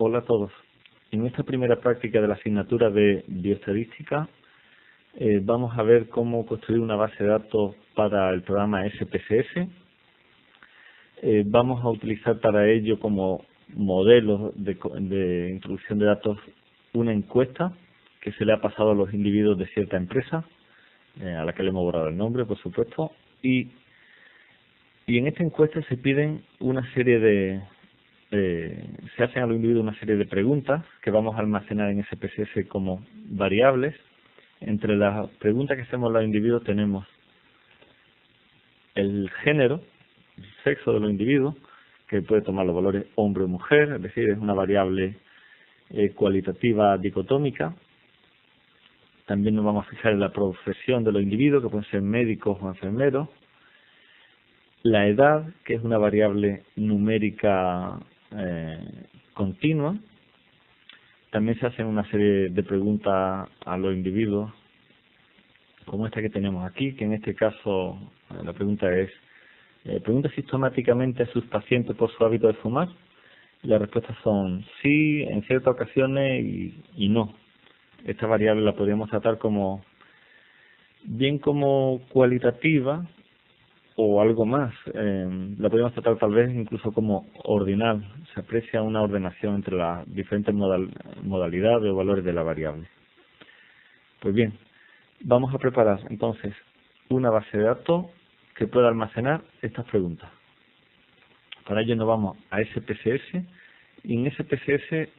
Hola a todos. En esta primera práctica de la asignatura de bioestadística vamos a ver cómo construir una base de datos para el programa SPSS. Vamos a utilizar para ello como modelo de introducción de datos una encuesta que se le ha pasado a los individuos de cierta empresa, a la que le hemos borrado el nombre, por supuesto, y en esta encuesta se piden una serie se hacen a los individuos una serie de preguntas que vamos a almacenar en SPSS como variables. Entre las preguntas que hacemos a los individuos tenemos el género, el sexo de los individuos, que puede tomar los valores hombre o mujer, es decir, es una variable cualitativa dicotómica. También nos vamos a fijar en la profesión de los individuos, que pueden ser médicos o enfermeros. La edad, que es una variable numérica continua. También se hacen una serie de preguntas a los individuos, como esta que tenemos aquí, que en este caso la pregunta es, pregunta sistemáticamente a sus pacientes por su hábito de fumar. Las respuestas son sí, en ciertas ocasiones y no. Esta variable la podríamos tratar como bien como cualitativa o algo más. La podríamos tratar tal vez incluso como ordinal. Se aprecia una ordenación entre las diferentes modalidades o valores de la variable. Pues bien, vamos a preparar entonces una base de datos que pueda almacenar estas preguntas. Para ello nos vamos a SPSS y en SPSS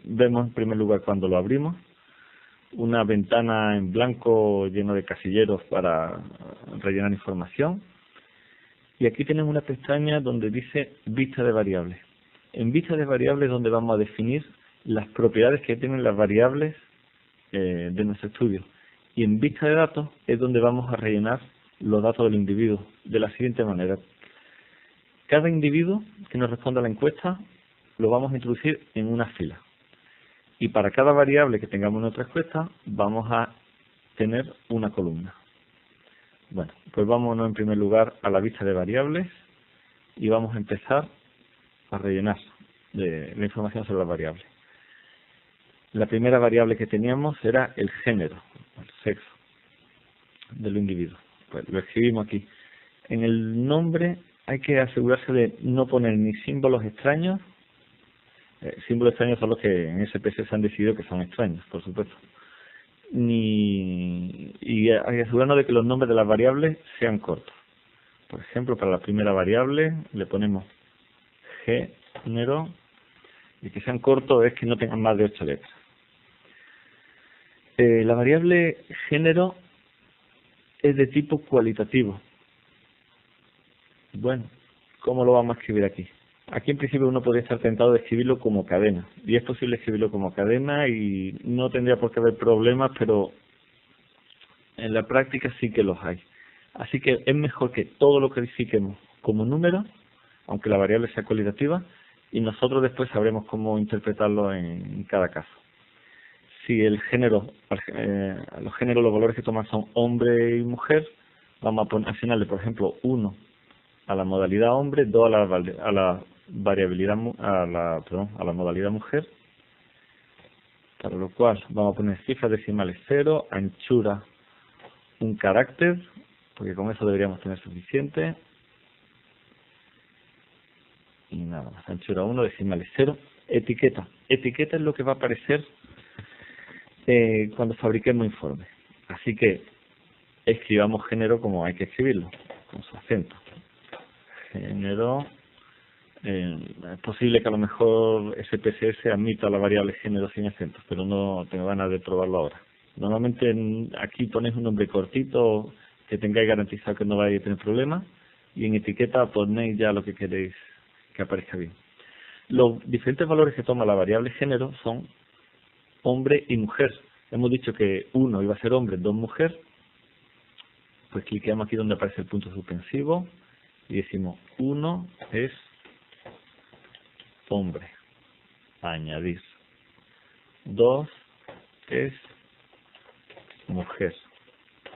vemos en primer lugar cuando lo abrimos una ventana en blanco lleno de casilleros para rellenar información. Y aquí tenemos una pestaña donde dice vista de variables. En vista de variables es donde vamos a definir las propiedades que tienen las variables de nuestro estudio. Y en vista de datos es donde vamos a rellenar los datos del individuo de la siguiente manera. Cada individuo que nos responda a la encuesta lo vamos a introducir en una fila. Y para cada variable que tengamos en nuestra encuesta, vamos a tener una columna. Bueno, pues vámonos en primer lugar a la vista de variables y vamos a empezar a rellenar la información sobre las variables. La primera variable que teníamos era el género, el sexo del individuo. Pues lo escribimos aquí. En el nombre hay que asegurarse de no poner ni símbolos extraños. Símbolos extraños son los que en SPSS se han decidido que son extraños, por supuesto. Y hay que asegurarnos de que los nombres de las variables sean cortos. Por ejemplo, para la primera variable le ponemos género, y que sean cortos es que no tengan más de 8 letras. La variable género es de tipo cualitativo. Bueno, ¿cómo lo vamos a escribir aquí? Aquí en principio uno podría estar tentado de escribirlo como cadena, y es posible escribirlo como cadena y no tendría por qué haber problemas, pero en la práctica sí que los hay. Así que es mejor que todo lo codifiquemos como número, aunque la variable sea cualitativa, y nosotros después sabremos cómo interpretarlo en cada caso. Si el género, los géneros, los valores que toman son hombre y mujer, vamos a asignarle, por ejemplo, 1 a la modalidad hombre, 2 a la variabilidad a la modalidad mujer, para lo cual vamos a poner cifras decimales 0, anchura un carácter, porque con eso deberíamos tener suficiente, y nada más, anchura 1, decimales 0, etiqueta. Etiqueta es lo que va a aparecer cuando fabriquemos informes. Así que escribamos género como hay que escribirlo, con su acento. Género. Es posible que a lo mejor SPSS admita la variable género sin acentos, pero no tengo ganas de probarlo ahora. Normalmente aquí ponéis un nombre cortito que tengáis garantizado que no vais a tener problemas, y en etiqueta ponéis ya lo que queréis que aparezca bien. Los diferentes valores que toma la variable género son hombre y mujer. Hemos dicho que 1 iba a ser hombre, 2 mujer. Pues cliqueamos aquí donde aparece el punto suspensivo y decimos 1 es hombre, añadir. 2 es mujer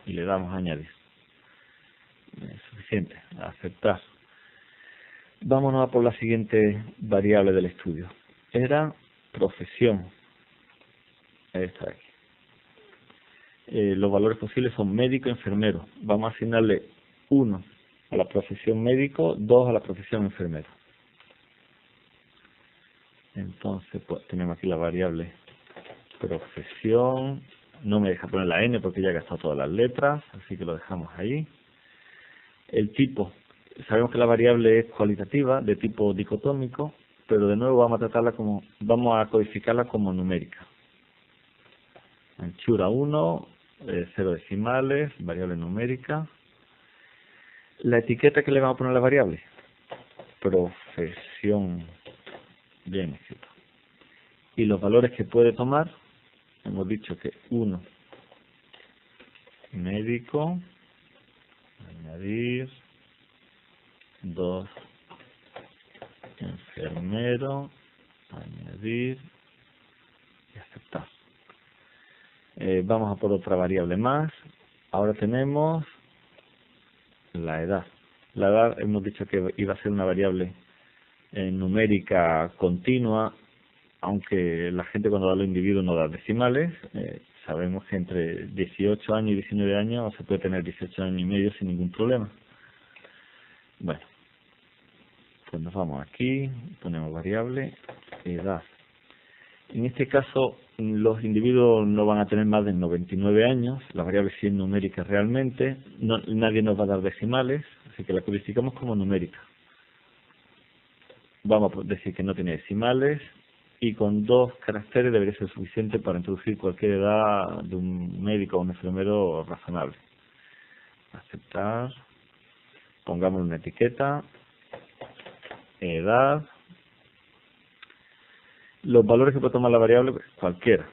y le damos a añadir. Es suficiente, aceptar. Vámonos a por la siguiente variable del estudio. Era profesión. Esta de aquí. Los valores posibles son médico y enfermero. Vamos a asignarle 1 a la profesión médico, 2 a la profesión enfermero. Entonces, pues tenemos aquí la variable profesión. No me deja poner la n porque ya he gastado todas las letras, así que lo dejamos ahí. El tipo, sabemos que la variable es cualitativa, de tipo dicotómico, pero de nuevo vamos a codificarla como numérica. Anchura 1, 0 decimales, variable numérica. La etiqueta que le vamos a poner a la variable, profesión, bien escrito. Y los valores que puede tomar, hemos dicho que 1, médico, añadir, 2, enfermero, añadir y aceptar. Vamos a por otra variable más. Ahora tenemos la edad. La edad hemos dicho que iba a ser una variable numérica continua, aunque la gente cuando da a los individuos no da decimales. Sabemos que entre 18 años y 19 años se puede tener 18 años y medio sin ningún problema. Bueno, pues nos vamos aquí, ponemos variable edad. En este caso, los individuos no van a tener más de 99 años, la variable sí es numérica realmente, nadie nos va a dar decimales, así que la codificamos como numérica. Vamos a decir que no tiene decimales, y con 2 caracteres debería ser suficiente para introducir cualquier edad de un médico o un enfermero razonable. Aceptar, pongamos una etiqueta, edad. Los valores que puede tomar la variable, pues, cualquier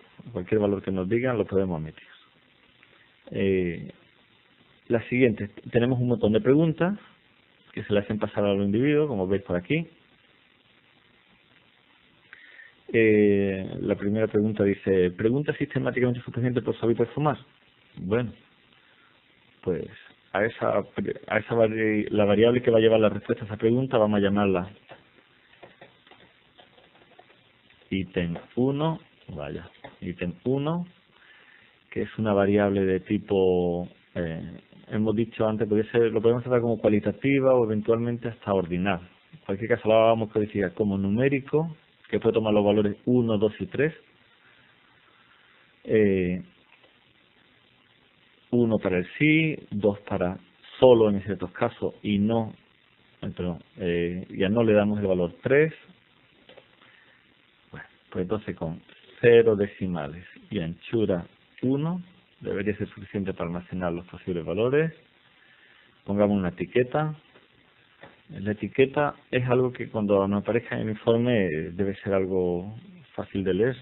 valor que nos digan lo podemos omitir. La siguiente, tenemos un montón de preguntas que se le hacen pasar a los individuos, como veis por aquí. La primera pregunta dice, ¿pregunta sistemáticamente a su paciente por su hábito de fumar? Bueno, pues la variable que va a llevar la respuesta a esa pregunta vamos a llamarla ítem 1, ítem 1, que es una variable de tipo, hemos dicho antes, lo podemos tratar como cualitativa o eventualmente hasta ordinal. En cualquier caso la vamos a codificar como numérico, que puede tomar los valores 1, 2 y 3. 1 para el sí, 2 para solo en ciertos casos y no, ya no le damos el valor 3. Bueno, pues entonces con 0 decimales y anchura 1 debería ser suficiente para almacenar los posibles valores. Pongamos una etiqueta. La etiqueta es algo que cuando nos aparezca en el informe debe ser algo fácil de leer.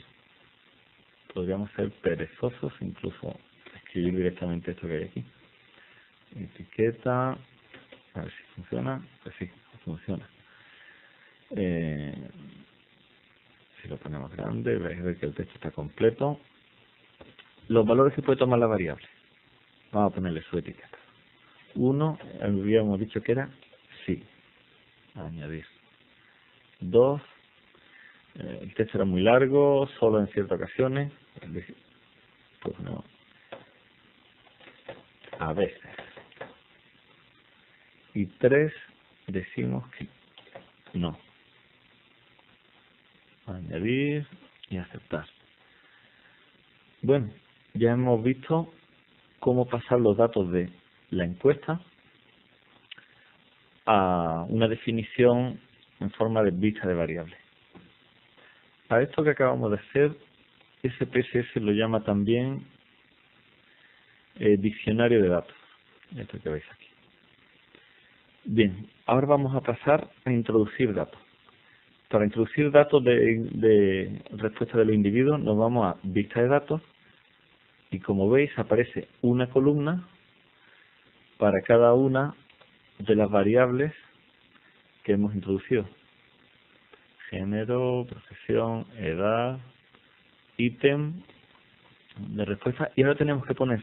Podríamos ser perezosos, incluso escribir directamente esto que hay aquí. Etiqueta, a ver si funciona. Pues sí, funciona. Si lo ponemos grande, vais a ver que el texto está completo. Los valores que puede tomar la variable. Vamos a ponerle su etiqueta. 1, habíamos dicho que era sí. Añadir. 2, el texto era muy largo, solo en ciertas ocasiones. Pues no. A veces. Y 3, decimos que no. Añadir y aceptar. Bueno, ya hemos visto cómo pasar los datos de la encuesta a una definición en forma de vista de variables. A esto que acabamos de hacer, SPSS lo llama también diccionario de datos. Esto que veis aquí. Bien, ahora vamos a pasar a introducir datos. Para introducir datos de respuesta de los individuos nos vamos a vista de datos y como veis aparece una columna para cada una de las variables que hemos introducido. Género, profesión, edad, ítem de respuesta. Y ahora tenemos que poner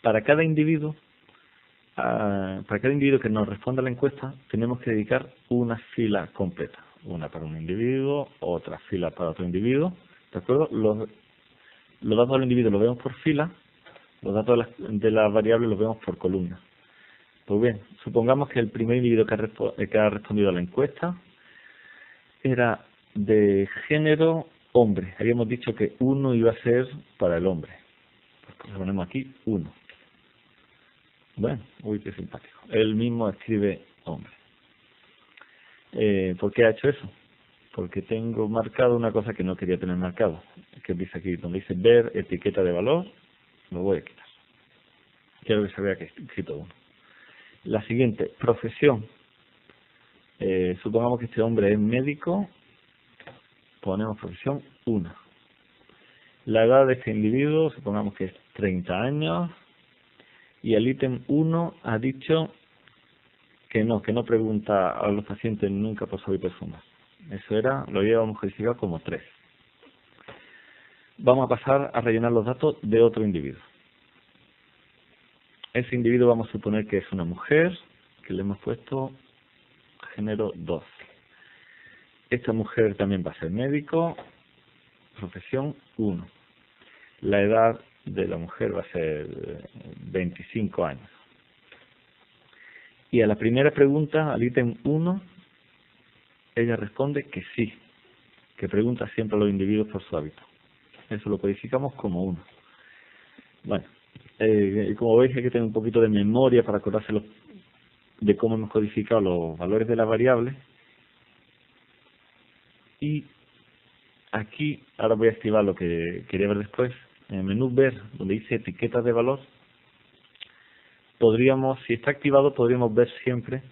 para cada individuo para cada individuo que nos responda a la encuesta, tenemos que dedicar una fila completa. Una para un individuo, otra fila para otro individuo. ¿De acuerdo? Los datos del individuo los vemos por fila, los datos de las variables los vemos por columna. Pues bien, supongamos que el primer individuo que ha respondido a la encuesta era de género hombre. Habíamos dicho que 1 iba a ser para el hombre. Pues le ponemos aquí 1. Bueno, uy, qué simpático. Él mismo escribe hombre. ¿Por qué ha hecho eso? Porque tengo marcado una cosa que no quería tener marcado. Que dice aquí, donde dice ver etiqueta de valor, lo voy a quitar. Quiero que se vea que he escrito 1. La siguiente, profesión. Supongamos que este hombre es médico, ponemos profesión 1. La edad de este individuo, supongamos que es 30 años, y el ítem 1 ha dicho que no pregunta a los pacientes nunca por su hábito de fumar. Eso lo habíamos codificado como 3. Vamos a pasar a rellenar los datos de otro individuo. Ese individuo vamos a suponer que es una mujer, que le hemos puesto género 2. Esta mujer también va a ser médico, profesión 1. La edad de la mujer va a ser 25 años. Y a la primera pregunta, al ítem 1, ella responde que sí, que pregunta siempre a los individuos por su hábito. Eso lo codificamos como 1. Bueno, como veis hay que tener un poquito de memoria para acordarse de cómo hemos codificado los valores de las variables. Y aquí, ahora voy a activar lo que quería ver después. En el menú ver, donde dice etiquetas de valor, si está activado, podríamos ver siempre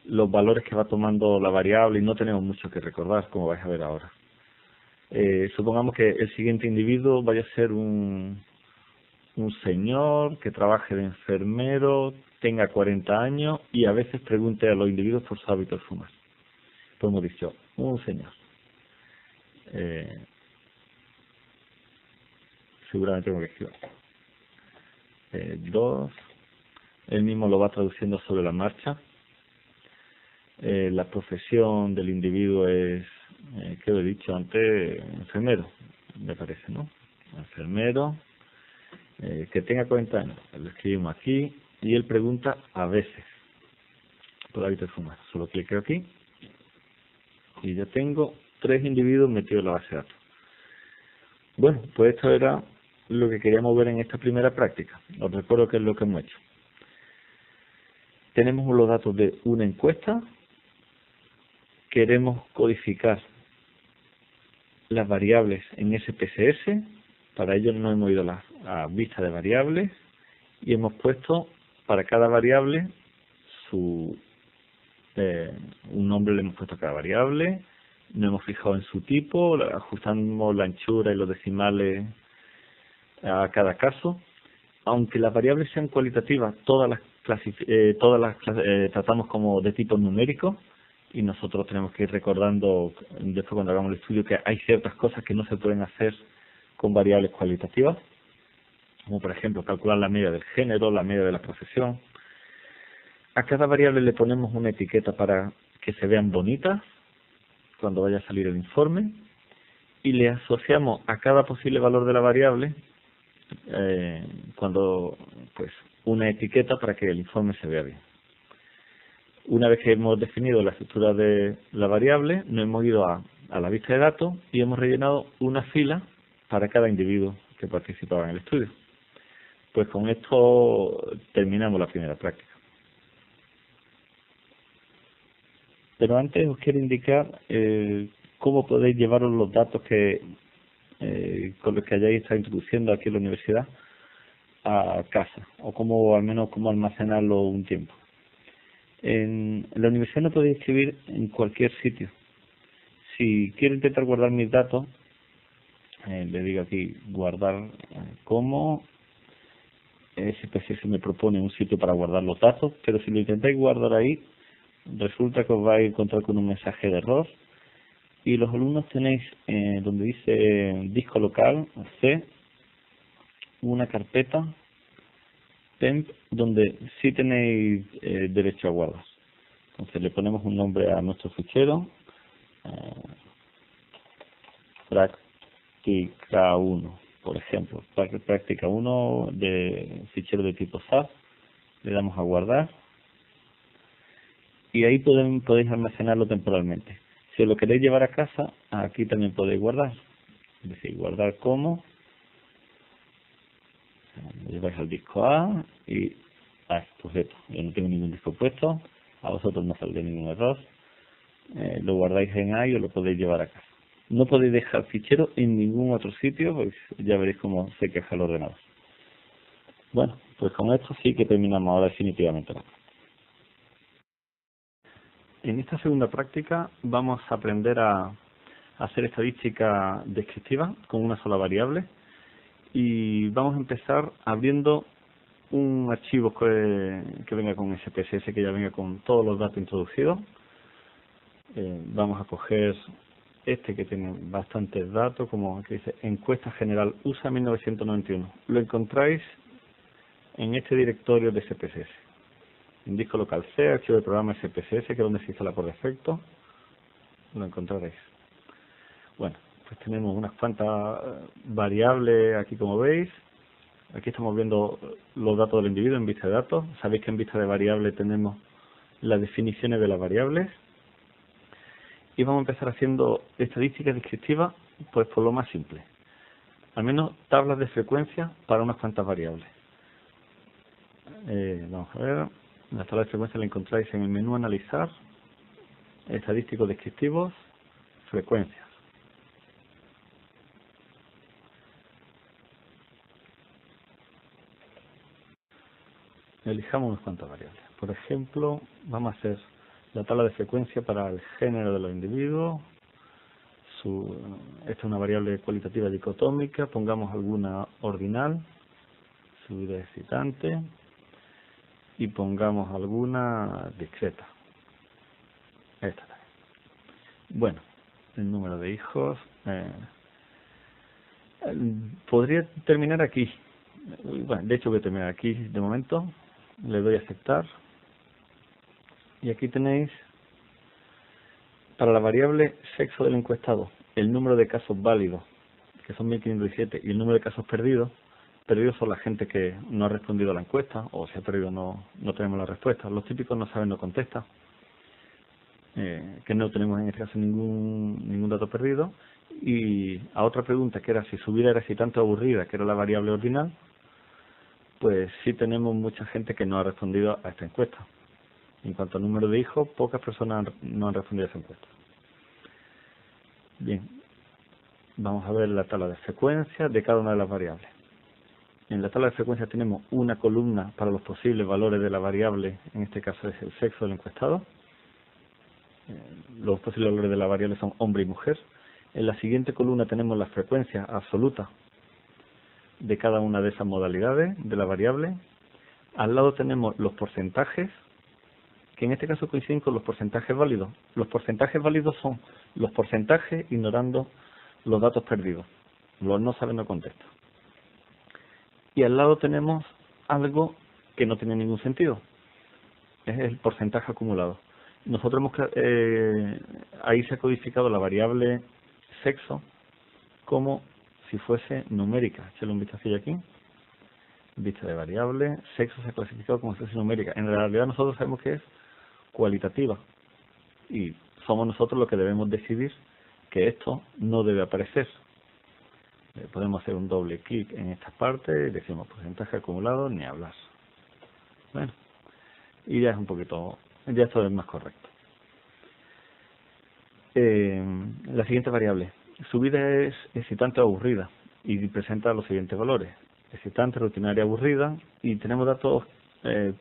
los valores que va tomando la variable y no tenemos mucho que recordar, como vais a ver ahora. Supongamos que el siguiente individuo vaya a ser un señor que trabaje de enfermero, tenga 40 años y a veces pregunte a los individuos por su hábito de fumar. Pues hemos dicho, un señor. Seguramente tengo que escribir. 2. Él mismo lo va traduciendo sobre la marcha. La profesión del individuo es, ¿qué lo he dicho antes? Enfermero, me parece, ¿no? Enfermero, que tenga 40 años. Lo escribimos aquí y él pregunta a veces por el hábito de fumar. Solo clico aquí y ya tengo 3 individuos metidos en la base de datos. Bueno, pues esto era lo que queríamos ver en esta primera práctica. Os recuerdo que es lo que hemos hecho. Tenemos los datos de una encuesta. Queremos codificar las variables en SPSS. Para ello nos hemos ido a la vista de variables y hemos puesto para cada variable un nombre le hemos puesto a cada variable. Nos hemos fijado en su tipo, ajustamos la anchura y los decimales a cada caso. Aunque las variables sean cualitativas, todas las tratamos como de tipo numérico y nosotros tenemos que ir recordando después cuando hagamos el estudio que hay ciertas cosas que no se pueden hacer con variables cualitativas, como por ejemplo calcular la media del género, la media de la profesión. A cada variable le ponemos una etiqueta para que se vean bonitas cuando vaya a salir el informe y le asociamos a cada posible valor de la variable una etiqueta para que el informe se vea bien. Una vez que hemos definido la estructura de la variable, nos hemos ido a la vista de datos y hemos rellenado una fila para cada individuo que participaba en el estudio. Pues con esto terminamos la primera práctica. Pero antes os quiero indicar cómo podéis llevaros los datos con los que hayáis estado introduciendo aquí en la universidad a casa, o al menos cómo almacenarlo un tiempo. En la universidad no podéis escribir en cualquier sitio. Si quiero intentar guardar mis datos, le digo aquí guardar como SPSS me propone un sitio para guardar los datos, pero si lo intentáis guardar ahí, resulta que os vais a encontrar con un mensaje de error y los alumnos tenéis donde dice disco local C una carpeta temp donde sí tenéis derecho a guardar. Entonces le ponemos un nombre a nuestro fichero, práctica 1, por ejemplo, práctica 1 de fichero de tipo SAS, le damos a guardar y ahí podéis almacenarlo temporalmente. Si lo queréis llevar a casa, aquí también podéis guardar, es decir, guardar como, lo lleváis al disco A y pues esto, yo no tengo ningún disco puesto, a vosotros no saldrá ningún error, lo guardáis en A y os lo podéis llevar a casa. No podéis dejar fichero en ningún otro sitio, pues ya veréis cómo se queja el ordenador. Bueno, pues con esto sí que terminamos ahora definitivamente. En esta segunda práctica vamos a aprender a hacer estadística descriptiva con una sola variable y vamos a empezar abriendo un archivo que venga con SPSS, que ya venga con todos los datos introducidos. Vamos a coger este que tiene bastantes datos, como que dice encuesta general USA 1991. Lo encontráis en este directorio de SPSS. En disco local C, archivo de programa SPSS, que es donde se instala por defecto, lo encontraréis. Bueno, pues tenemos unas cuantas variables aquí, como veis. Aquí estamos viendo los datos del individuo en vista de datos. Sabéis que en vista de variable tenemos las definiciones de las variables. Y vamos a empezar haciendo estadísticas descriptivas, pues por lo más simple. Al menos tablas de frecuencia para unas cuantas variables. Vamos a ver. La tabla de frecuencia la encontráis en el menú Analizar, Estadísticos descriptivos, Frecuencias. Elijamos unas cuantas variables. Por ejemplo, vamos a hacer la tabla de frecuencia para el género de los individuos. Esta es una variable cualitativa dicotómica. Pongamos alguna ordinal, subida excitante, y pongamos alguna discreta. Esta también. Bueno, el número de hijos. Podría terminar aquí. Bueno, de hecho voy a terminar aquí de momento. Le doy a aceptar. Y aquí tenéis, para la variable sexo del encuestado, el número de casos válidos, que son 1507, y el número de casos perdidos. Perdidos son la gente que no ha respondido a la encuesta, o si ha perdido no tenemos la respuesta. Los típicos no saben, no contesta, que no tenemos en este caso ningún dato perdido. Y a otra pregunta, que era si su vida era excitante o aburrida, que era la variable ordinal, pues sí tenemos mucha gente que no ha respondido a esta encuesta. En cuanto al número de hijos, pocas personas no han respondido a esa encuesta. Bien, vamos a ver la tabla de frecuencia de cada una de las variables. En la tabla de frecuencia tenemos una columna para los posibles valores de la variable, en este caso es el sexo del encuestado. Los posibles valores de la variable son hombre y mujer. En la siguiente columna tenemos la frecuencia absoluta de cada una de esas modalidades de la variable. Al lado tenemos los porcentajes, que en este caso coinciden con los porcentajes válidos. Los porcentajes válidos son los porcentajes ignorando los datos perdidos. Los no saben, no contestan. Y al lado tenemos algo que no tiene ningún sentido. Es el porcentaje acumulado. Nosotros ahí se ha codificado la variable sexo como si fuese numérica. Echale un vistacillo aquí. Vista de variable. Sexo se ha clasificado como si fuese numérica. En realidad nosotros sabemos que es cualitativa. Y somos nosotros los que debemos decidir que esto no debe aparecer. Podemos hacer un doble clic en esta parte y decimos porcentaje acumulado, ni hablar. Bueno, y ya es un poquito, ya esto es más correcto. La siguiente variable, su vida es excitante o aburrida y presenta los siguientes valores: excitante, rutinaria, aburrida, y tenemos datos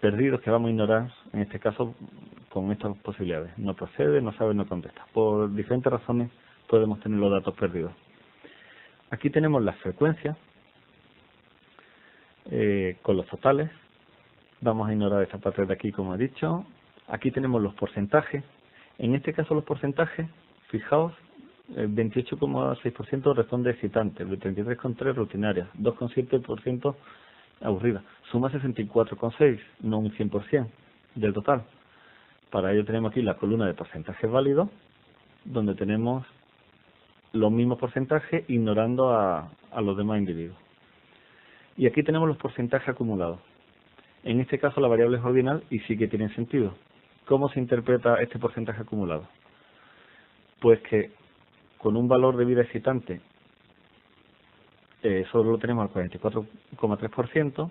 perdidos que vamos a ignorar en este caso con estas posibilidades. No procede, no sabe, no contesta. Por diferentes razones podemos tener los datos perdidos. Aquí tenemos las frecuencias con los totales. Vamos a ignorar esta parte de aquí, como he dicho. Aquí tenemos los porcentajes. En este caso los porcentajes, fijaos, el 28,6% responde excitante, el 33,3% rutinaria, 2,7% aburrida. Suma 64,6, no un 100% del total. Para ello tenemos aquí la columna de porcentajes válidos, donde tenemos los mismos porcentajes ignorando a los demás individuos. Y aquí tenemos los porcentajes acumulados. En este caso la variable es ordinal y sí que tiene sentido. ¿Cómo se interpreta este porcentaje acumulado? Pues que con un valor de vida excitante solo lo tenemos al 44,3%,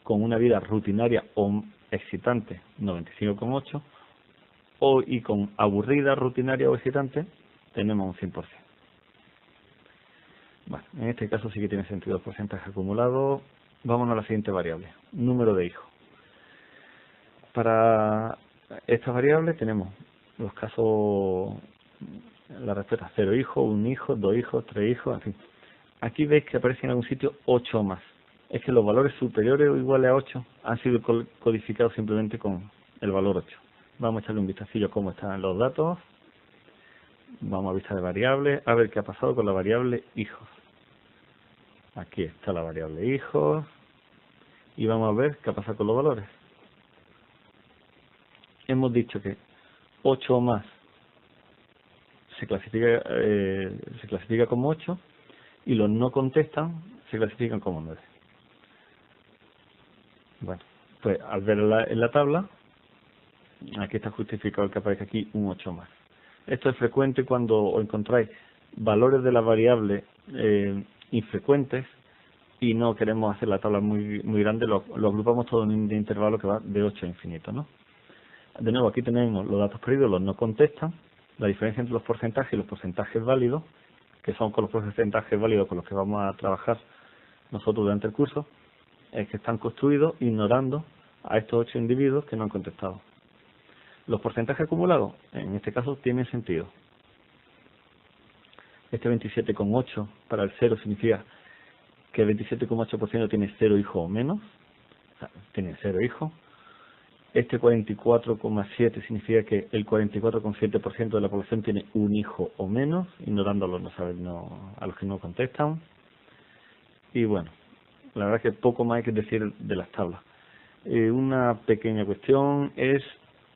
con una vida rutinaria o excitante 95,8%, y con aburrida, rutinaria o excitante tenemos un 100%. Bueno, en este caso sí que tiene sentido el porcentaje acumulado. Vámonos a la siguiente variable, número de hijos. Para esta variable tenemos los casos, la respuesta 0 hijos, 1 hijo, 2 hijos, 3 hijos, en fin. Aquí veis que aparece en algún sitio 8 o más. Es que los valores superiores o iguales a 8 han sido codificados simplemente con el valor 8. Vamos a echarle un vistacillo a cómo están los datos. Vamos a vista de variables, a ver qué ha pasado con la variable hijos. Aquí está la variable hijos. Y vamos a ver qué ha pasado con los valores. Hemos dicho que 8 o más se clasifica como 8 y los no contestan se clasifican como 9. Bueno, pues al ver en la tabla, aquí está justificado el que aparece aquí un 8 más. Esto es frecuente cuando os encontráis valores de la variable infrecuentes y no queremos hacer la tabla muy grande, lo agrupamos todo en un intervalo que va de 8 a infinito, ¿no? De nuevo, aquí tenemos los datos perdidos, los no contestan, la diferencia entre los porcentajes y los porcentajes válidos, que son con los porcentajes válidos con los que vamos a trabajar nosotros durante el curso, es que están construidos ignorando a estos 8 individuos que no han contestado. Los porcentajes acumulados, en este caso, tienen sentido. Este 27,8 para el 0 significa que el 27,8% tiene 0 hijos o menos, o sea, tiene 0 hijos. Este 44,7 significa que el 44,7% de la población tiene un hijo o menos, ignorando a los que no contestan. Y bueno, la verdad es que poco más hay que decir de las tablas. Una pequeña cuestión es,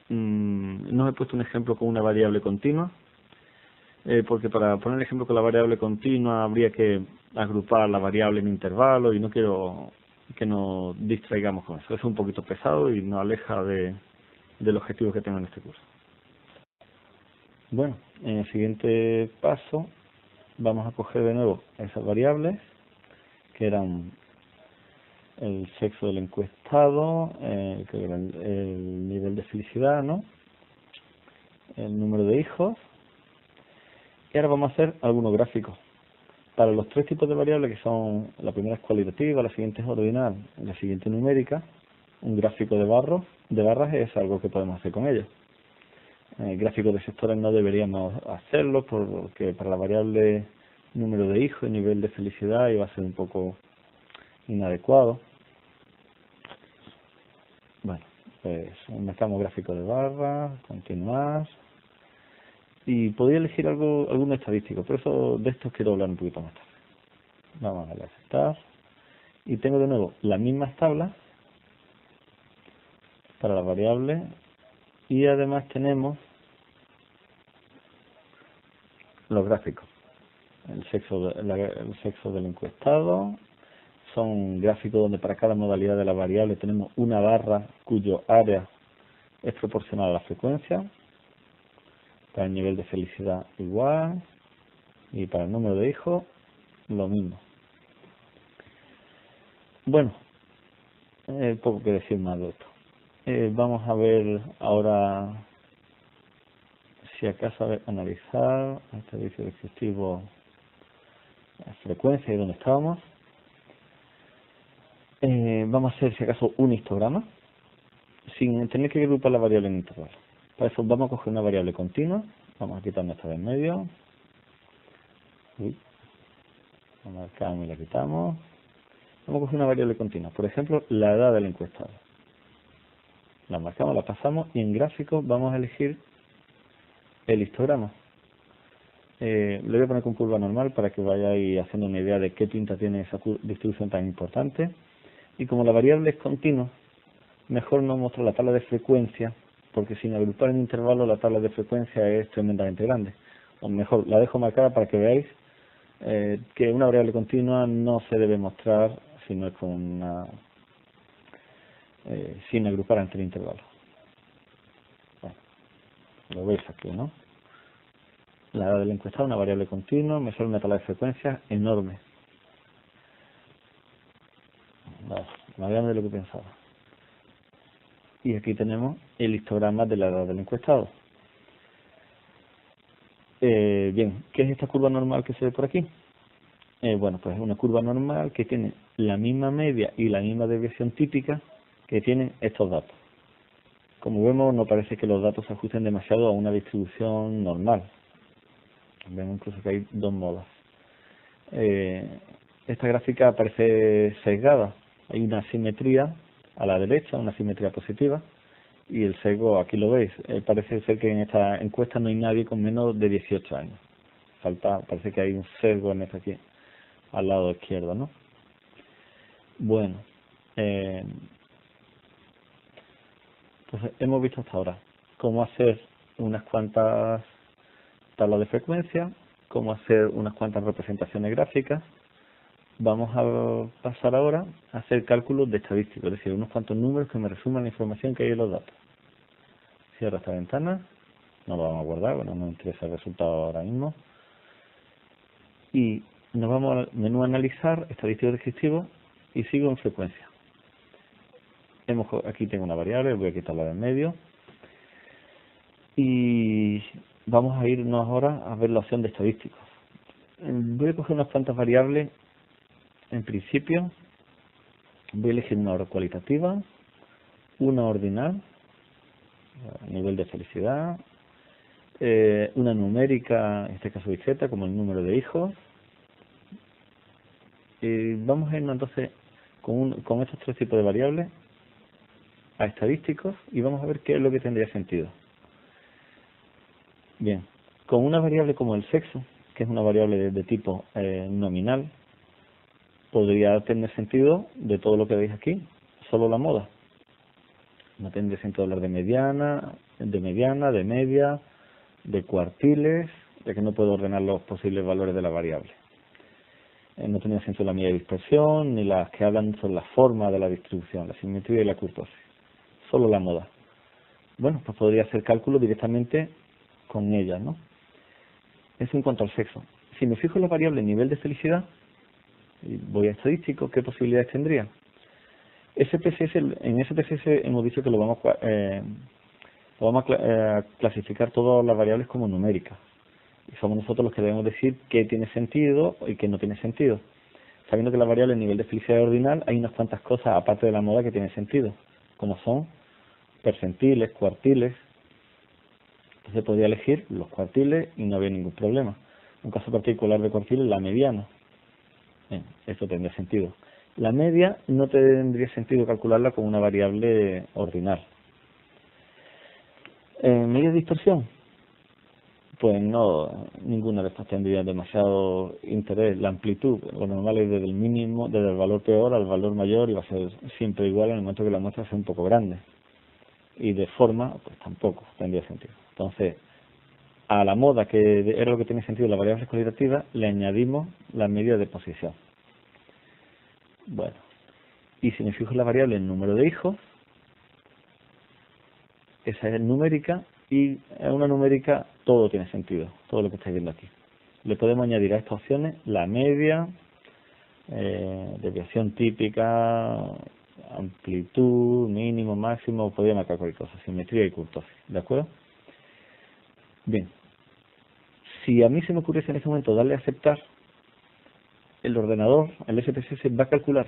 no he puesto un ejemplo con una variable continua, porque para poner el ejemplo con la variable continua habría que agrupar la variable en intervalos y no quiero que nos distraigamos con eso. Es un poquito pesado y nos aleja del objetivo que tengo en este curso. Bueno, en el siguiente paso vamos a coger de nuevo esas variables que eran el sexo del encuestado, que era el nivel de felicidad, ¿no? El número de hijos. Y ahora vamos a hacer algunos gráficos. Para los 3 tipos de variables, que son, la primera es cualitativa, la siguiente es ordinal, la siguiente numérica, un gráfico de barras es algo que podemos hacer con ellos. Gráficos de sectores no deberíamos hacerlo porque para la variable número de hijos y nivel de felicidad iba a ser un poco inadecuado. Bueno, pues marcamos gráfico de barras, continuar. Y podría elegir alguno estadístico, pero de esto quiero hablar un poquito más tarde. Vamos a darle a aceptar. Y tengo de nuevo las mismas tablas para la variable. Y además tenemos los gráficos. El sexo del encuestado. Son gráficos donde para cada modalidad de la variable tenemos una barra cuyo área es proporcional a la frecuencia. Para el nivel de felicidad igual, y para el número de hijos lo mismo. Bueno, poco que decir más de esto. Vamos a ver ahora, si acaso, analizar el servicio descriptivo, la frecuencia y dónde estábamos. Vamos a hacer, si acaso, un histograma, sin tener que agrupar la variable en intervalo. Para eso vamos a coger una variable continua, vamos a quitarnos esta de en medio, la marcamos y la quitamos. Vamos a coger una variable continua, por ejemplo, la edad del encuestado. La marcamos, la pasamos y en gráfico vamos a elegir el histograma. Le voy a poner con curva normal para que vayáis haciendo una idea de qué pinta tiene esa distribución tan importante. Y como la variable es continua, mejor no mostrar la tabla de frecuencia, porque sin agrupar en intervalos la tabla de frecuencia es tremendamente grande. O mejor, la dejo marcada para que veáis que una variable continua no se debe mostrar si no es con sin agrupar entre intervalos. Bueno, lo veis aquí, ¿no? La edad del encuestado, una variable continua, me sale una tabla de frecuencias enorme. Vale, más grande de lo que pensaba. Y aquí tenemos el histograma de la edad del encuestado. Bien, ¿qué es esta curva normal que se ve por aquí? Bueno, pues es una curva normal que tiene la misma media y la misma desviación típica que tienen estos datos. Como vemos, no parece que los datos se ajusten demasiado a una distribución normal. Vemos incluso que hay dos modas. Esta gráfica parece sesgada. Hay una simetría a la derecha, una simetría positiva, y el sesgo, aquí lo veis, parece ser que en esta encuesta no hay nadie con menos de 18 años. Parece que hay un sesgo en esta aquí, al lado izquierdo, ¿no? Bueno, entonces hemos visto hasta ahora cómo hacer unas cuantas tablas de frecuencia, cómo hacer unas cuantas representaciones gráficas. Vamos a pasar ahora a hacer cálculos de estadísticos, es decir, unos cuantos números que me resuman la información que hay en los datos. Cierro esta ventana, no lo vamos a guardar, bueno, no me interesa el resultado ahora mismo. Y nos vamos al menú analizar, estadísticos descriptivos, y sigo en frecuencia. Aquí tengo una variable, voy a quitarla de en medio. Y vamos a irnos ahora a ver la opción de estadísticos. Voy a coger unas cuantas variables. En principio, voy a elegir una cualitativa, una ordinal, nivel de felicidad, una numérica, en este caso discreta, como el número de hijos. Vamos a irnos entonces con estos tres tipos de variables a estadísticos y vamos a ver qué es lo que tendría sentido. Bien, con una variable como el sexo, que es una variable de tipo nominal, podría tener sentido de todo lo que veis aquí, solo la moda. No tendría sentido hablar de mediana, de media, de cuartiles, de que no puedo ordenar los posibles valores de la variable. No tenía sentido la media de dispersión, ni las que hablan sobre la forma de la distribución, la simetría y la kurtosis. Solo la moda. Bueno, pues podría hacer cálculo directamente con ellas, ¿no? Eso en cuanto al sexo. Si me fijo en la variable nivel de felicidad, y voy a estadístico, ¿qué posibilidades tendría? En SPSS hemos dicho que lo vamos a clasificar todas las variables como numéricas. Y somos nosotros los que debemos decir qué tiene sentido y qué no tiene sentido. Sabiendo que la variable nivel de felicidad ordinal hay unas cuantas cosas aparte de la moda que tienen sentido, como son percentiles, cuartiles. Entonces podría elegir los cuartiles y no había ningún problema. En un caso particular de cuartiles, la mediana. Bien, esto tendría sentido. La media no tendría sentido calcularla como una variable ordinal. ¿Media de distorsión? Pues no, ninguna de estas tendría demasiado interés. La amplitud, lo normal es desde el mínimo, desde el valor peor al valor mayor, y va a ser siempre igual en el momento que la muestra sea un poco grande. Y de forma, pues tampoco tendría sentido. Entonces, a la moda, que era lo que tenía sentido, las variables cualitativas, le añadimos la media de posición. Bueno, y si me fijo en la variable el número de hijos, esa es numérica, y en una numérica todo tiene sentido, todo lo que estáis viendo aquí. Le podemos añadir a estas opciones la media, desviación típica, amplitud, mínimo, máximo, podría marcar cualquier cosa, simetría y kurtosis, ¿de acuerdo? Bien, si a mí se me ocurriese en ese momento darle a aceptar, el ordenador, el SPSS, va a calcular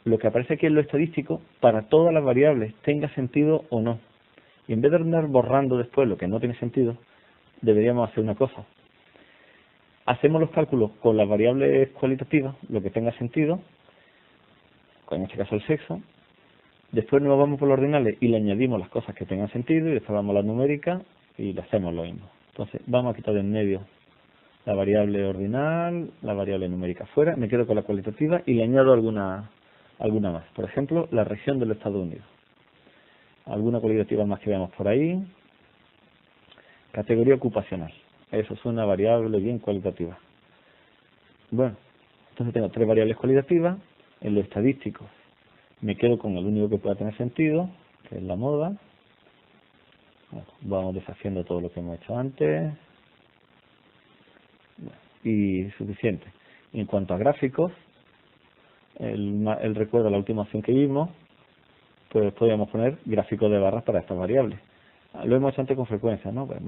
lo que aparece aquí en lo estadístico para todas las variables, tenga sentido o no. Y en vez de andar borrando después lo que no tiene sentido, deberíamos hacer una cosa. Hacemos los cálculos con las variables cualitativas, lo que tenga sentido, en este caso el sexo. Después nos vamos por los ordinales y le añadimos las cosas que tengan sentido, y después vamos a la numérica y le hacemos lo mismo. Entonces vamos a quitar de en medio la variable ordinal, la variable numérica fuera, me quedo con la cualitativa y le añado algunas alguna más. Por ejemplo, la región de los Estados Unidos. Alguna cualitativa más que veamos por ahí. Categoría ocupacional. Eso es una variable bien cualitativa. Bueno, entonces tengo 3 variables cualitativas. En lo estadístico me quedo con el único que pueda tener sentido, que es la moda. Bueno, vamos deshaciendo todo lo que hemos hecho antes. Y suficiente. En cuanto a gráficos, el recuerdo, la última opción que vimos, pues podríamos poner gráficos de barras para estas variables. Lo hemos hecho antes con frecuencia, ¿no? Pues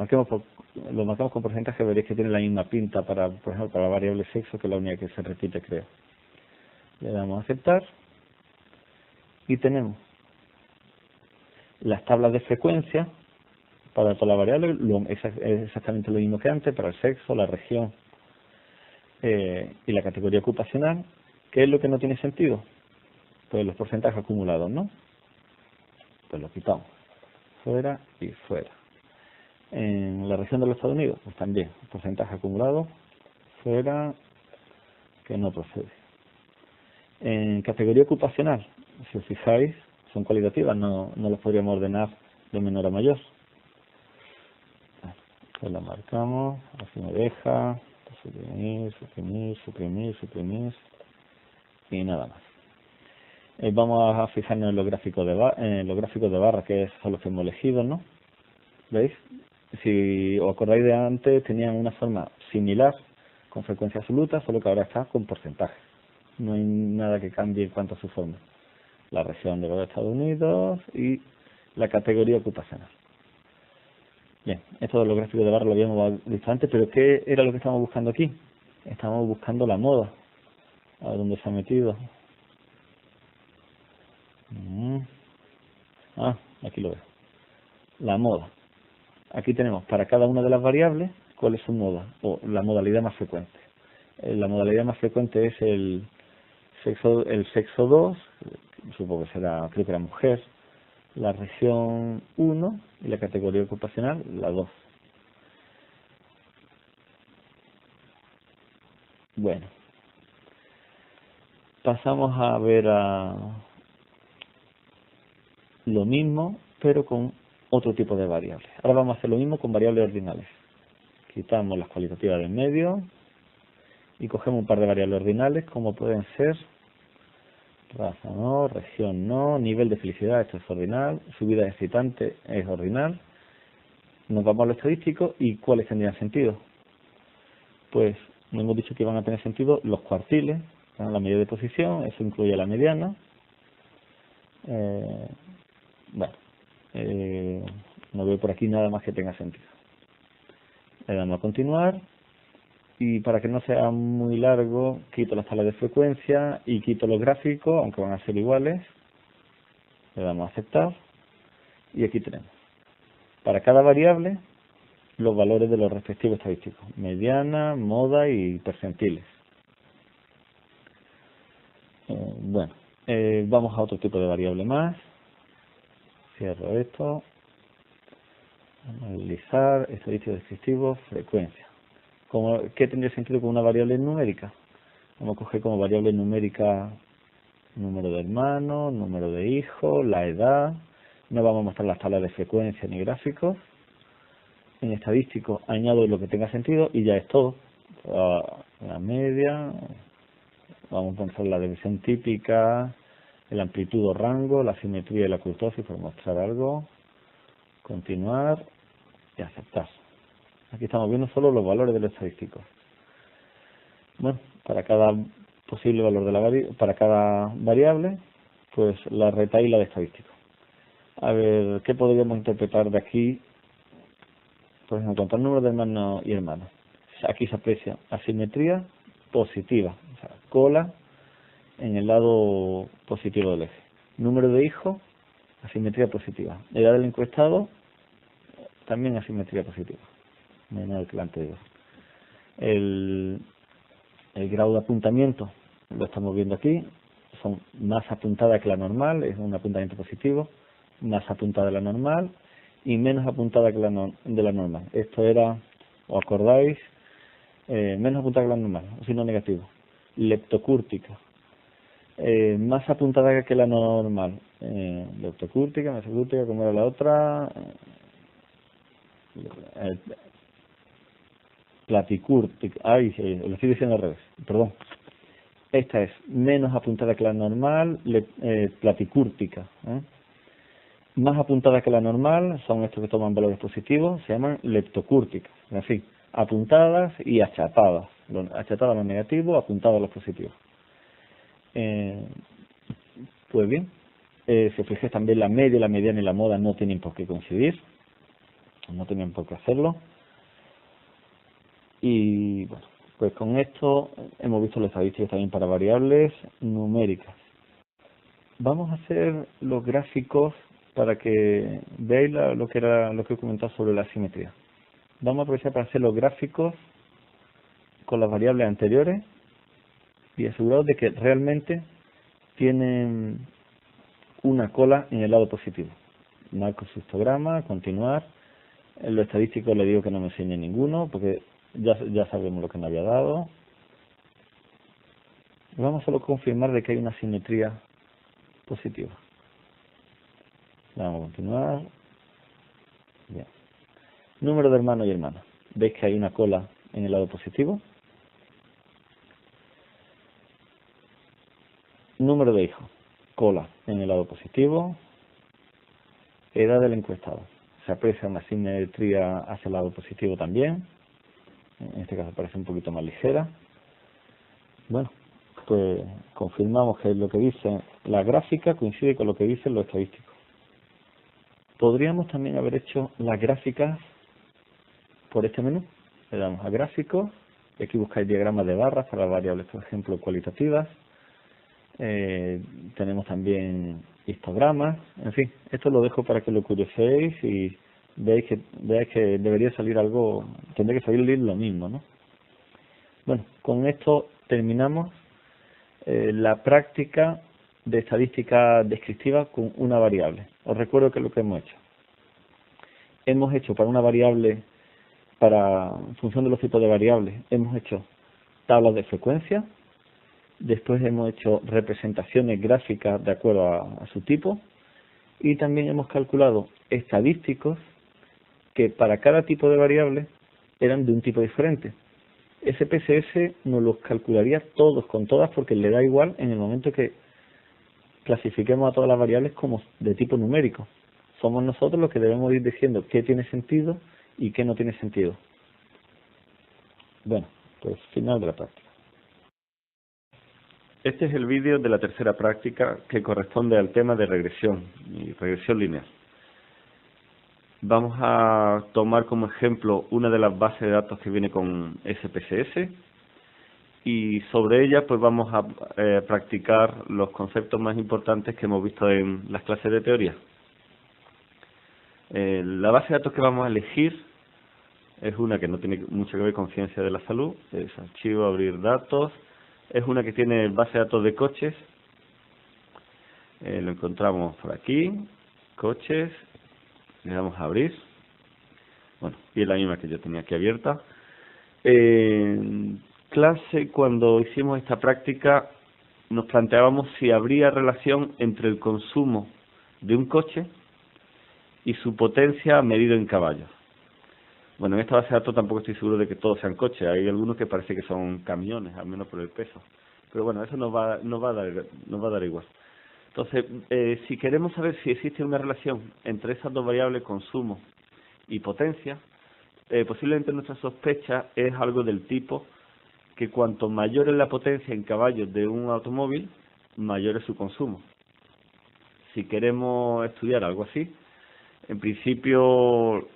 lo marcamos con porcentaje, veréis que tiene la misma pinta para, por ejemplo, para la variable sexo, que es la única que se repite, creo. Le damos a aceptar y tenemos las tablas de frecuencia para toda la variable, es exactamente lo mismo que antes, para el sexo, la región y la categoría ocupacional. ¿Qué es lo que no tiene sentido? Pues los porcentajes acumulados, ¿no? Pues lo quitamos. Fuera y fuera. En la región de los Estados Unidos, pues también, porcentaje acumulado, fuera, que no procede. En categoría ocupacional, si os fijáis, son cualitativas, no las podríamos ordenar de menor a mayor. Pues la marcamos, así me deja, suprimir, suprimir, suprimir, suprimir, y nada más. Vamos a fijarnos en los gráficos de barra, que son los que hemos elegido, ¿no? ¿Veis? Si os acordáis de antes, tenían una forma similar, con frecuencia absoluta, solo que ahora está con porcentaje. No hay nada que cambie en cuanto a su forma. La región de los Estados Unidos y la categoría ocupacional. Bien, esto de los gráficos de barra lo habíamos visto antes, pero ¿qué era lo que estábamos buscando aquí? Estamos buscando la moda. A ver dónde se ha metido. Aquí lo veo. La moda. Aquí tenemos para cada una de las variables cuál es su moda, o la modalidad más frecuente. La modalidad más frecuente es el sexo 2, supongo que será, creo que era mujer, la región 1 y la categoría ocupacional, la 2. Bueno, pasamos a ver lo mismo, pero con otro tipo de variables. Ahora vamos a hacer lo mismo con variables ordinales. Quitamos las cualitativas del medio y cogemos un par de variables ordinales, como pueden ser raza no, región no, nivel de felicidad, esto es ordinal, subida excitante es ordinal. Nos vamos a lo estadístico y ¿cuáles tendrían sentido? Pues no hemos dicho que iban a tener sentido los cuartiles, la medida de posición, eso incluye la mediana. No veo por aquí nada más que tenga sentido. Le damos a continuar y para que no sea muy largo quito las tablas de frecuencia y quito los gráficos, aunque van a ser iguales. Le damos a aceptar y aquí tenemos para cada variable los valores de los respectivos estadísticos, mediana, moda y percentiles. Vamos a otro tipo de variable más. Cierro esto. Analizar, estadísticos descriptivos, frecuencia. ¿Qué tendría sentido con una variable numérica? Vamos a coger como variable numérica número de hermanos, número de hijos, la edad. No vamos a mostrar las tablas de frecuencia ni gráficos. En estadístico añado lo que tenga sentido y ya es todo. La media, vamos a mostrar la división típica, la amplitud o rango, la simetría y la kurtosis por mostrar algo. Continuar y aceptar. Aquí estamos viendo solo los valores de los estadísticos. Bueno, para cada posible valor de para cada variable, pues la retahíla de estadístico. A ver, ¿qué podríamos interpretar de aquí? Pues en cuanto al número de hermanos y hermanas. Aquí se aprecia asimetría positiva, o sea, cola en el lado positivo del eje. Número de hijos, asimetría positiva. Edad del encuestado, también asimetría positiva, menor que la anterior. El grado de apuntamiento lo estamos viendo aquí, son más apuntada que la normal, es un apuntamiento positivo, más apuntada de la normal y menos apuntada que de la normal. Esto era, ¿os acordáis? Menos apuntada que la normal, un signo negativo. Leptocúrtica. más apuntada que la normal. Leptocúrtica, mesocúrtica, como era la otra. Platicúrtica. Ay, lo estoy diciendo al revés, perdón. Esta es menos apuntada que la normal, platicúrtica. Más apuntadas que la normal son estos que toman valores positivos, se llaman leptocúrticas. En fin, apuntadas y achatadas. Achatadas a los negativos, apuntadas a los positivos. Pues bien, si os fijáis también la media, la mediana y la moda no tienen por qué coincidir. No tienen por qué hacerlo. Y bueno, pues con esto hemos visto las estadísticas también para variables numéricas. Vamos a hacer los gráficos para que veáis lo que he comentado sobre la simetría. Vamos a aprovechar para hacer los gráficos con las variables anteriores y aseguraros de que realmente tienen una cola en el lado positivo. Marco su histograma, continuar. En lo estadístico le digo que no me enseñe ninguno porque ya sabemos lo que me había dado. Vamos solo a confirmar de que hay una simetría positiva. Vamos a continuar. Bien. Número de hermanos y hermanas. ¿Veis que hay una cola en el lado positivo? Número de hijos. Cola en el lado positivo. Edad del encuestado. Se aprecia una simetría hacia el lado positivo también. En este caso parece un poquito más ligera. Bueno, pues confirmamos que lo que dice la gráfica coincide con lo que dice lo estadístico. Podríamos también haber hecho las gráficas por este menú. Le damos a gráficos, y aquí buscáis diagramas de barras para variables, por ejemplo, cualitativas. Tenemos también histogramas. En fin, esto lo dejo para que lo curioseéis y veáis que debería salir algo, tendría que salir lo mismo, ¿no? Bueno, con esto terminamos la práctica de estadística descriptiva con una variable. Os recuerdo que es lo que hemos hecho. Hemos hecho para una variable, en función de los tipos de variables, hemos hecho tablas de frecuencia, después hemos hecho representaciones gráficas de acuerdo a su tipo, y también hemos calculado estadísticos que para cada tipo de variable eran de un tipo diferente. SPSS nos los calcularía todos con todas porque le da igual en el momento que clasifiquemos a todas las variables como de tipo numérico. Somos nosotros los que debemos ir diciendo qué tiene sentido y qué no tiene sentido. Bueno, pues final de la práctica. Este es el vídeo de la tercera práctica que corresponde al tema de regresión y regresión lineal. Vamos a tomar como ejemplo una de las bases de datos que viene con SPSS y sobre ella pues vamos a practicar los conceptos más importantes que hemos visto en las clases de teoría. La base de datos que vamos a elegir es una que no tiene mucho que ver con ciencia de la salud, es archivo, abrir datos, es una que tiene base de datos de coches, lo encontramos por aquí, coches, le damos a abrir, bueno, y es la misma que yo tenía aquí abierta. En clase, cuando hicimos esta práctica, nos planteábamos si habría relación entre el consumo de un coche y su potencia medido en caballos. Bueno, en esta base de datos tampoco estoy seguro de que todos sean coches, hay algunos que parece que son camiones, al menos por el peso. Pero bueno, eso nos va a dar igual. Entonces, si queremos saber si existe una relación entre esas dos variables, consumo y potencia, posiblemente nuestra sospecha es algo del tipo que cuanto mayor es la potencia en caballos de un automóvil, mayor es su consumo. Si queremos estudiar algo así, en principio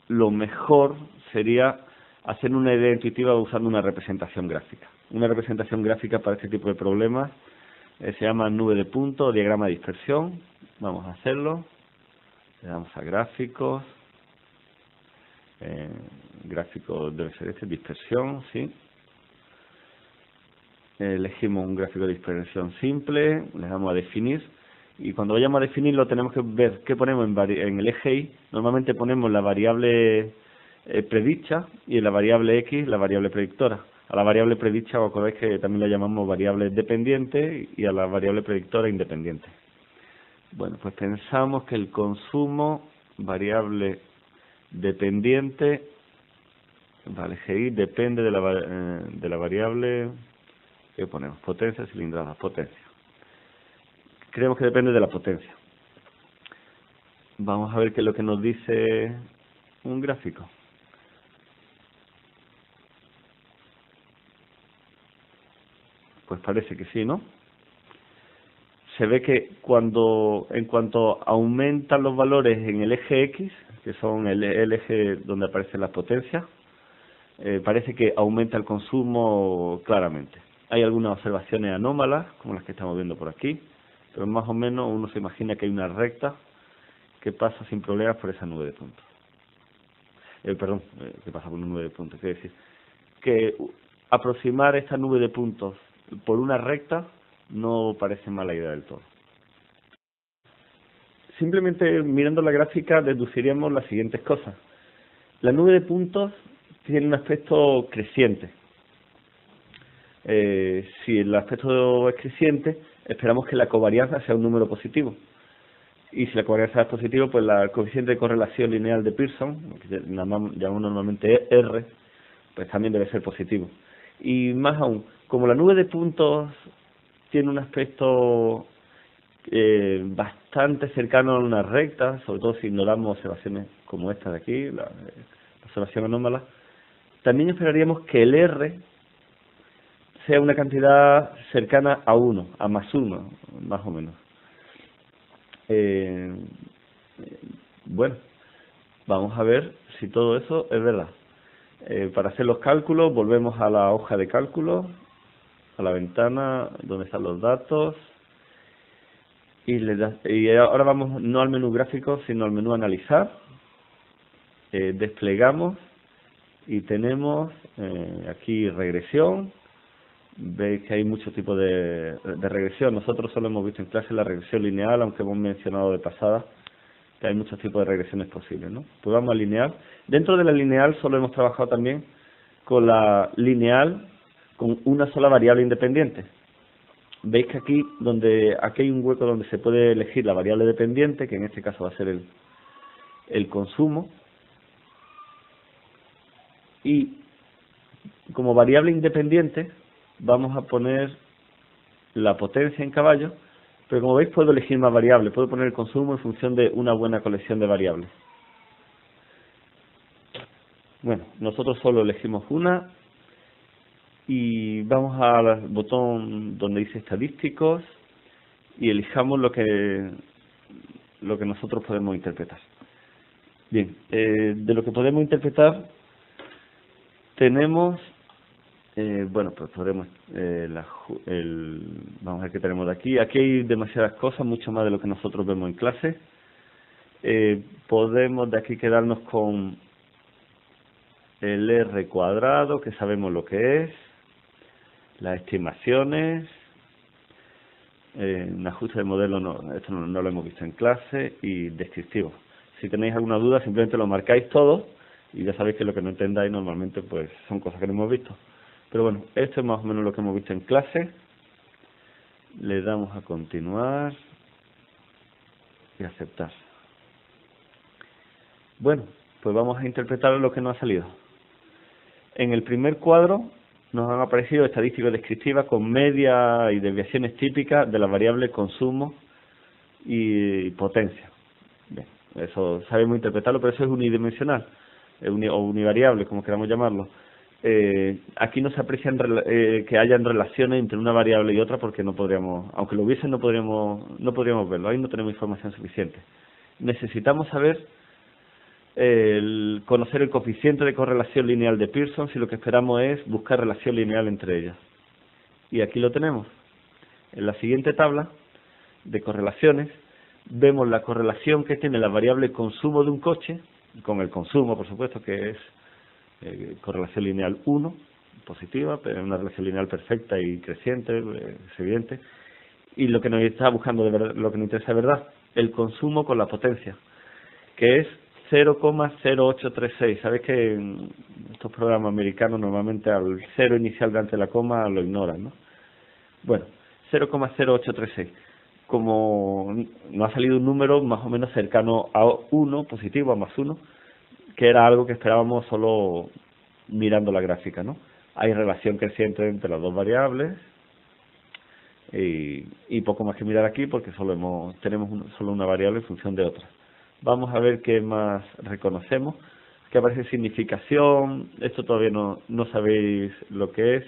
lo mejor sería hacer una idea intuitiva usando una representación gráfica. Una representación gráfica para este tipo de problemas se llama nube de puntos o diagrama de dispersión. Vamos a hacerlo. Le damos a gráficos. Gráfico debe ser este, dispersión, sí. Elegimos un gráfico de dispersión simple, le damos a definir. Y cuando vayamos a definirlo tenemos que ver qué ponemos en el eje Y. Normalmente ponemos la variable predicha y en la variable X la variable predictora. A la variable predicha, os acordáis que también la llamamos variable dependiente y a la variable predictora independiente. Bueno, pues pensamos que el consumo, variable dependiente, vale, GI depende de la variable, ¿qué ponemos? Potencia, cilindrada, potencia. Creemos que depende de la potencia. Vamos a ver qué es lo que nos dice un gráfico. Pues parece que sí, ¿no? Se ve que en cuanto aumentan los valores en el eje X, que son el eje donde aparecen las potencias, parece que aumenta el consumo claramente. Hay algunas observaciones anómalas, como las que estamos viendo por aquí, pero más o menos uno se imagina que hay una recta que pasa sin problemas por esa nube de puntos. Que pasa por una nube de puntos. Quiere decir que aproximar esta nube de puntos por una recta no parece mala idea del todo. Simplemente mirando la gráfica deduciríamos las siguientes cosas. La nube de puntos tiene un aspecto creciente. Si el aspecto es creciente, esperamos que la covarianza sea un número positivo. Y si la covarianza es positiva, pues el coeficiente de correlación lineal de Pearson, que llamamos normalmente R, pues también debe ser positivo. Y más aún, como la nube de puntos tiene un aspecto bastante cercano a una recta, sobre todo si ignoramos observaciones como esta de aquí, la observación anómala, también esperaríamos que el R sea una cantidad cercana a 1, a más 1, más o menos. Bueno, vamos a ver si todo eso es verdad. Para hacer los cálculos, volvemos a la hoja de cálculo, a la ventana donde están los datos, y ahora vamos no al menú gráfico, sino al menú analizar. Desplegamos y tenemos aquí regresión. Veis que hay muchos tipos de regresión. Nosotros solo hemos visto en clase la regresión lineal, aunque hemos mencionado de pasada que hay muchos tipos de regresiones posibles, ¿no? Pues vamos a lineal. Dentro de la lineal solo hemos trabajado también con la lineal con una sola variable independiente. Veis que aquí hay un hueco donde se puede elegir la variable dependiente, que en este caso va a ser el consumo, y como variable independiente vamos a poner la potencia en caballos, pero como veis puedo elegir más variables, puedo poner el consumo en función de una buena colección de variables. Bueno, nosotros solo elegimos una y vamos al botón donde dice estadísticos y elijamos lo que nosotros podemos interpretar. Bien, de lo que podemos interpretar tenemos bueno, pues podremos vamos a ver qué tenemos de aquí. Aquí hay demasiadas cosas, mucho más de lo que nosotros vemos en clase. Podemos de aquí quedarnos con el R cuadrado, que sabemos lo que es, las estimaciones, un ajuste de modelo, esto no lo hemos visto en clase, y descriptivo. Si tenéis alguna duda, simplemente lo marcáis todo y ya sabéis que lo que no entendáis normalmente pues son cosas que no hemos visto. Pero bueno, esto es más o menos lo que hemos visto en clase. Le damos a continuar y aceptar. Bueno, pues vamos a interpretar lo que nos ha salido. En el primer cuadro nos han aparecido estadísticas descriptivas con media y desviaciones típicas de la variable consumo y potencia. Bien, eso sabemos interpretarlo, pero eso es unidimensional, o univariable, como queramos llamarlo. Aquí no se aprecian que hayan relaciones entre una variable y otra porque no podríamos, aunque lo hubiesen no podríamos verlo, ahí no tenemos información suficiente. Necesitamos saber conocer el coeficiente de correlación lineal de Pearson si lo que esperamos es buscar relación lineal entre ellas. Y aquí lo tenemos. En la siguiente tabla de correlaciones vemos la correlación que tiene la variable consumo de un coche, con el consumo por supuesto que es correlación lineal 1, positiva, pero es una relación lineal perfecta y creciente, es evidente. Y lo que nos está buscando de verdad, lo que nos interesa de verdad, el consumo con la potencia, que es 0,0836. Sabes que en estos programas americanos normalmente al cero inicial delante de la coma lo ignoran, ¿no? Bueno, 0,0836. Como nos ha salido un número más o menos cercano a 1, positivo, a +1, que era algo que esperábamos solo mirando la gráfica, ¿no? Hay relación creciente entre las dos variables y poco más que mirar aquí porque tenemos solo una variable en función de otra. Vamos a ver qué más reconocemos. Que aparece significación. Esto todavía no sabéis lo que es.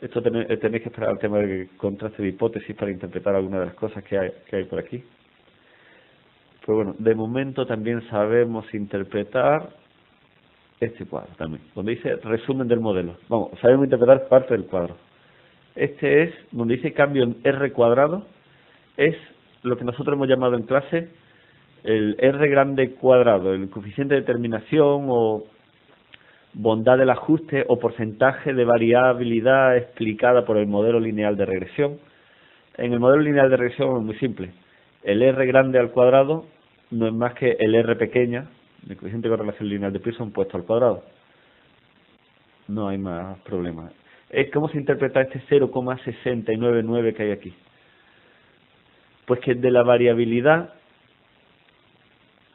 Esto tenéis que esperar al tema del contraste de hipótesis para interpretar algunas de las cosas que hay por aquí. Pues bueno, de momento también sabemos interpretar este cuadro también, donde dice resumen del modelo. Vamos, sabemos interpretar parte del cuadro. Este es, donde dice cambio en R cuadrado, es lo que nosotros hemos llamado en clase el R grande cuadrado, el coeficiente de determinación o bondad del ajuste o porcentaje de variabilidad explicada por el modelo lineal de regresión. En el modelo lineal de regresión es muy simple. El R grande al cuadrado no es más que el R pequeña, el coeficiente de correlación lineal de Pearson puesto al cuadrado. No hay más problema. ¿Cómo se interpreta este 0,699 que hay aquí? Pues que de la variabilidad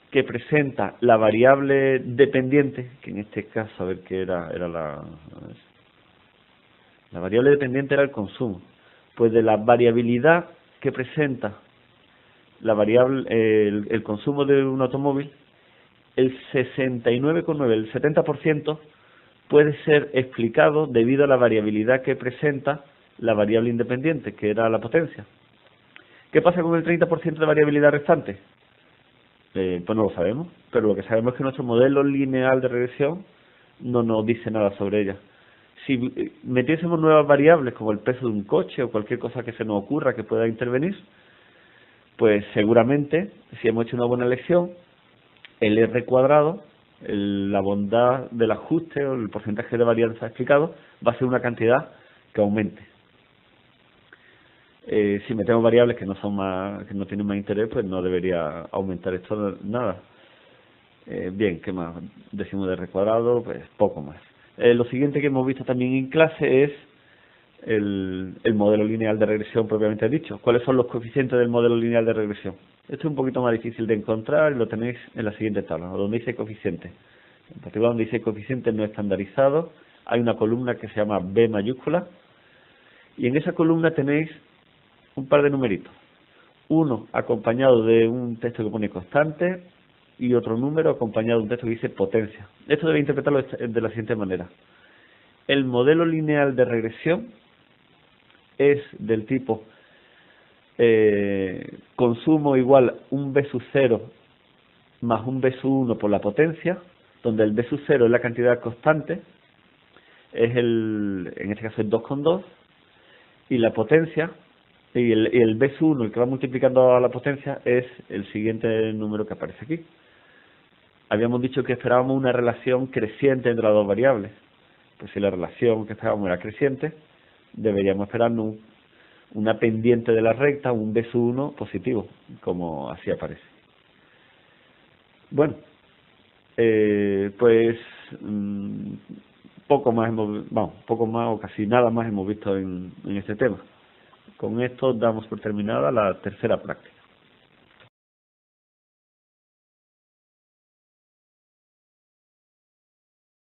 que presenta la variable dependiente, que en este caso, a ver qué era la variable dependiente era el consumo, pues de la variabilidad que presenta la variable, el consumo de un automóvil, el 69,9, el 70% puede ser explicado debido a la variabilidad que presenta la variable independiente, que era la potencia. ¿Qué pasa con el 30% de variabilidad restante? Pues no lo sabemos, pero lo que sabemos es que nuestro modelo lineal de regresión no nos dice nada sobre ella. Si metiésemos nuevas variables como el peso de un coche o cualquier cosa que se nos ocurra que pueda intervenir, pues seguramente, si hemos hecho una buena elección, el R cuadrado, la bondad del ajuste o el porcentaje de varianza explicado, va a ser una cantidad que aumente. Si metemos variables que no tienen más interés, pues no debería aumentar esto nada. Bien, ¿qué más decimos de R cuadrado? Pues poco más. Lo siguiente que hemos visto también en clase es el modelo lineal de regresión propiamente dicho. ¿Cuáles son los coeficientes del modelo lineal de regresión? Esto es un poquito más difícil de encontrar y lo tenéis en la siguiente tabla, donde dice coeficiente. En particular, donde dice coeficiente no estandarizado, hay una columna que se llama B mayúscula y en esa columna tenéis un par de numeritos. Uno acompañado de un texto que pone constante y otro número acompañado de un texto que dice potencia. Esto debe interpretarlo de la siguiente manera. El modelo lineal de regresión es del tipo consumo igual un B sub 0 más un B sub 1 por la potencia, donde el B sub 0 es la cantidad constante, en este caso es 2,2, y la potencia, y el B sub 1, el que va multiplicando a la potencia, es el siguiente número que aparece aquí. Habíamos dicho que esperábamos una relación creciente entre las dos variables. Pues si la relación que esperábamos era creciente, deberíamos esperar una pendiente de la recta, un B sub 1 positivo, como así aparece. Bueno, pues poco más o casi nada más hemos visto en este tema. Con esto damos por terminada la tercera práctica.